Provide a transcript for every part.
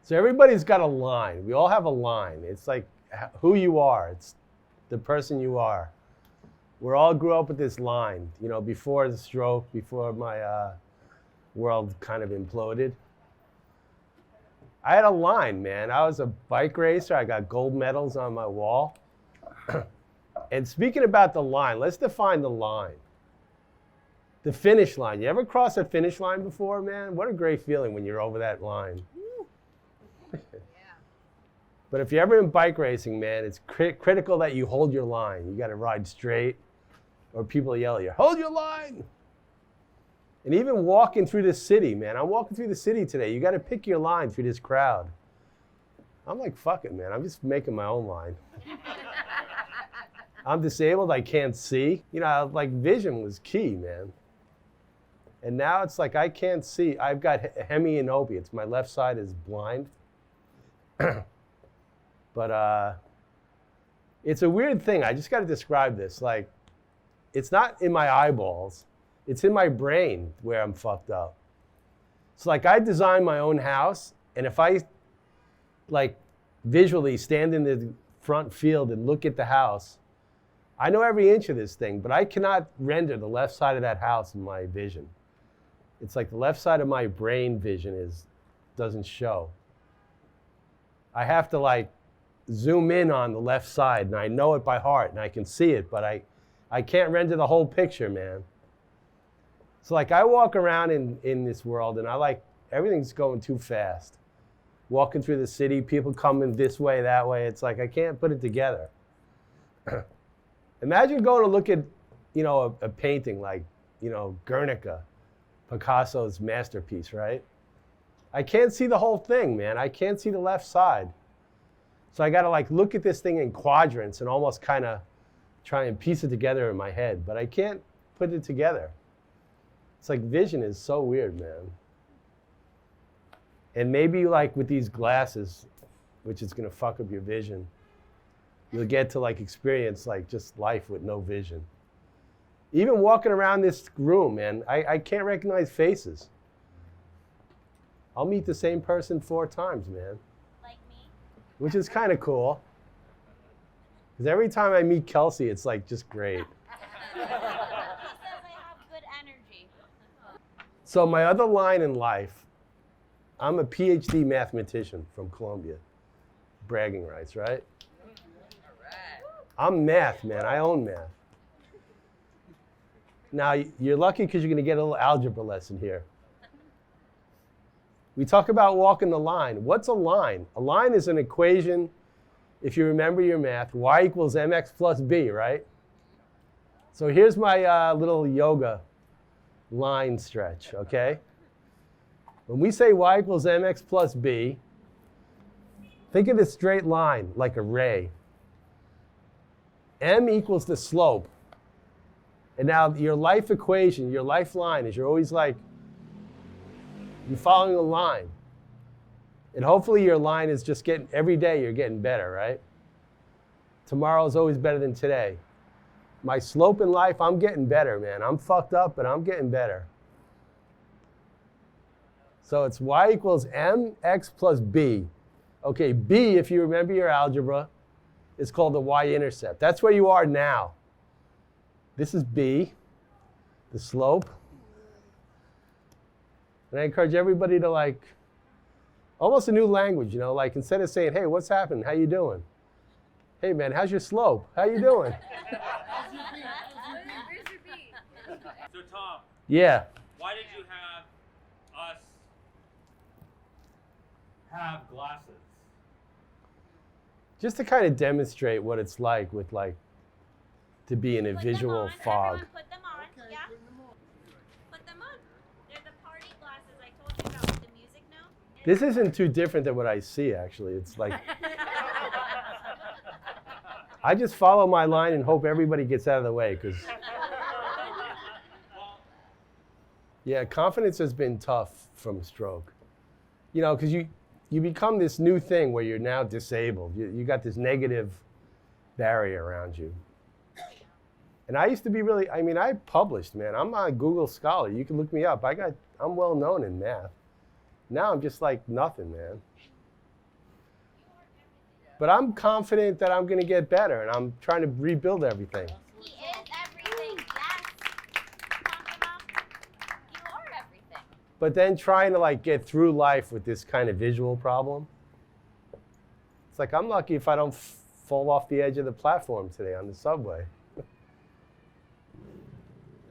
So everybody's got a line. We all have a line. It's like who you are. It's the person you are. We all grew up with this line, you know, before the stroke, before my world kind of imploded. I had a line, man. I was a bike racer. I got gold medals on my wall. And speaking about the line, let's define the line. The finish line. You ever crossed a finish line before, man? What a great feeling when you're over that line. But if you're ever in bike racing, man, it's critical that you hold your line. You got to ride straight, or people yell at you, hold your line. And even walking through the city, man. I'm walking through the city today. You got to pick your line through this crowd. I'm like, fuck it, man. I'm just making my own line. I'm disabled. I can't see. You know, like vision was key, man. And now it's like I can't see. I've got hemianopia. It's my left side is blind. But it's a weird thing. I just got to describe this. Like, it's not in my eyeballs. It's in my brain where I'm fucked up. It's like I designed my own house, and if I, like, visually stand in the front field and look at the house, I know every inch of this thing, but I cannot render the left side of that house in my vision. It's like the left side of my brain vision doesn't show. I have to, like, zoom in on the left side, and I know it by heart, and I can see it, but I can't render the whole picture, man. So like I walk around in this world, and I like, everything's going too fast. Walking through the city, people coming this way, that way, it's like I can't put it together. Imagine going to look at, you know, a painting like, you know, Guernica, Picasso's masterpiece, right? I can't see the whole thing, man. I can't see the left side. So I got to like look at this thing in quadrants and almost kind of try and piece it together in my head, but I can't put it together. It's like vision is so weird, man. And maybe like with these glasses, which is going to fuck up your vision, you'll get to like experience like just life with no vision. Even walking around this room, man, I can't recognize faces. I'll meet the same person 4 times, man. Like me? Which is kind of cool. Because every time I meet Kelsey, it's like just great. He says I have good energy. So my other line in life, I'm a PhD mathematician from Columbia. Bragging rights, right? I'm math, man. I own math. Now, you're lucky because you're going to get a little algebra lesson here. We talk about walking the line. What's a line? A line is an equation, if you remember your math, y equals mx plus b, right? So here's my little yoga line stretch, okay? When we say y equals mx plus b, think of this straight line like a ray. M equals the slope. And now your life equation, your lifeline is you're always like, you're following a line. And hopefully your line is just getting, every day you're getting better, right? Tomorrow is always better than today. My slope in life, I'm getting better, man. I'm fucked up, but I'm getting better. So it's y equals mx plus b. Okay, b, if you remember your algebra, is called the y-intercept. That's where you are now. This is b, the slope. And I encourage everybody to like, almost a new language, you know, like instead of saying, hey, what's happening? How you doing? Hey, man, how's your slope? How you doing? So Tom, Yeah. why did you have us have glasses? Just to kind of demonstrate what it's like with like, to be in a visual fog. Everyone put them on, yeah? Put them on. They're the party glasses I told you about with the music note. This isn't too different than what I see, actually. It's like, I just follow my line and hope everybody gets out of the way, because, yeah, confidence has been tough from stroke. You know, because you become this new thing where you're now disabled. You got this negative barrier around you. And I used to be really, I mean, I published, man. I'm a Google Scholar. You can look me up. I'm well known in math. Now I'm just like nothing, man. But I'm confident that I'm going to get better, and I'm trying to rebuild everything. He is everything, yes. You are everything. But then trying to like get through life with this kind of visual problem, it's like I'm lucky if I don't fall off the edge of the platform today on the subway.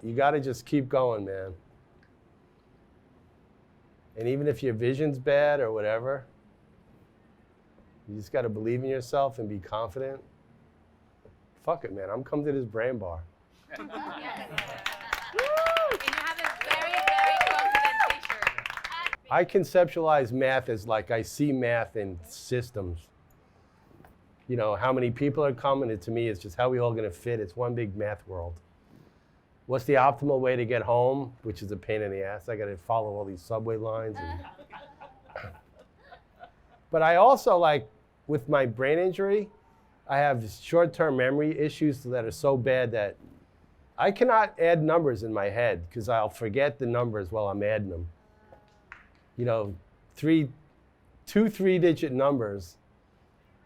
You got to just keep going, man. And even if your vision's bad or whatever, you just got to believe in yourself and be confident. Fuck it, man. I'm coming to this brain bar. And you have a very, very confident t-shirt. I conceptualize math as like I see math in systems. You know, how many people are coming, and to me, it's just how we all going to fit. It's one big math world. What's the optimal way to get home, which is a pain in the ass. I got to follow all these subway lines. But I also, like, with my brain injury, I have short-term memory issues that are so bad that I cannot add numbers in my head because I'll forget the numbers while I'm adding them. You know, two 3-digit numbers.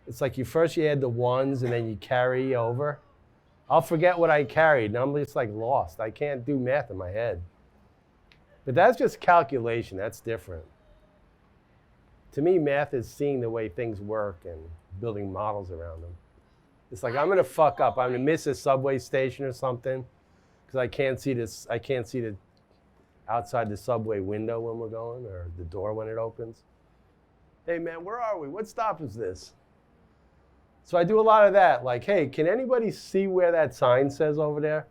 It's like you add the ones and then you carry over. I'll forget what I carried, and I'm just like lost. I can't do math in my head. But that's just calculation. That's different. To me, math is seeing the way things work and building models around them. It's like I'm going to fuck up. I'm going to miss a subway station or something because I can't see this. I can't see the outside the subway window when we're going or the door when it opens. Hey, man, where are we? What stop is this? So I do a lot of that. Like, hey, can anybody see where that sign says over there?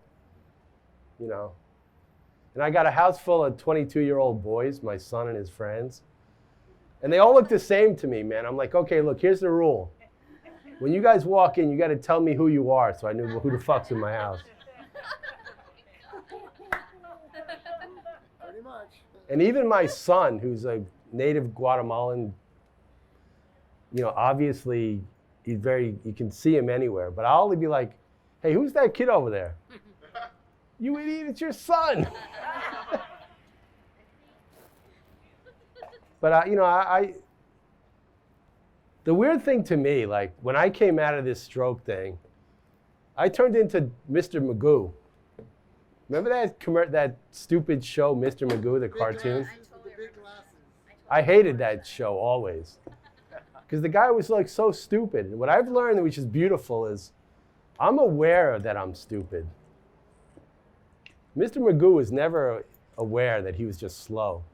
You know. And I got a house full of 22-year-old boys, my son and his friends. And they all look the same to me, man. I'm like, okay, look, here's the rule. When you guys walk in, you got to tell me who you are so I knew who the fuck's in my house. Pretty much. And even my son, who's a native Guatemalan, you know, obviously you can see him anywhere. But I'll only be like, hey, who's that kid over there? You idiot, it's your son. But you know, the weird thing to me, like when I came out of this stroke thing, I turned into Mr. Magoo. Remember that stupid show, Mr. Magoo, the cartoon? The big glasses. I hated that show always. Because the guy was like so stupid. And what I've learned, which is beautiful, is I'm aware that I'm stupid. Mr. Magoo was never aware that he was just slow.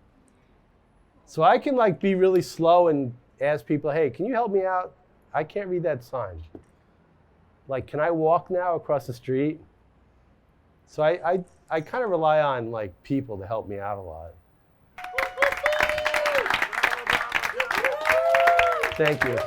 So I can like be really slow and ask people, hey, can you help me out? I can't read that sign. Like, can I walk now across the street? So I kind of rely on like people to help me out a lot. Thank you.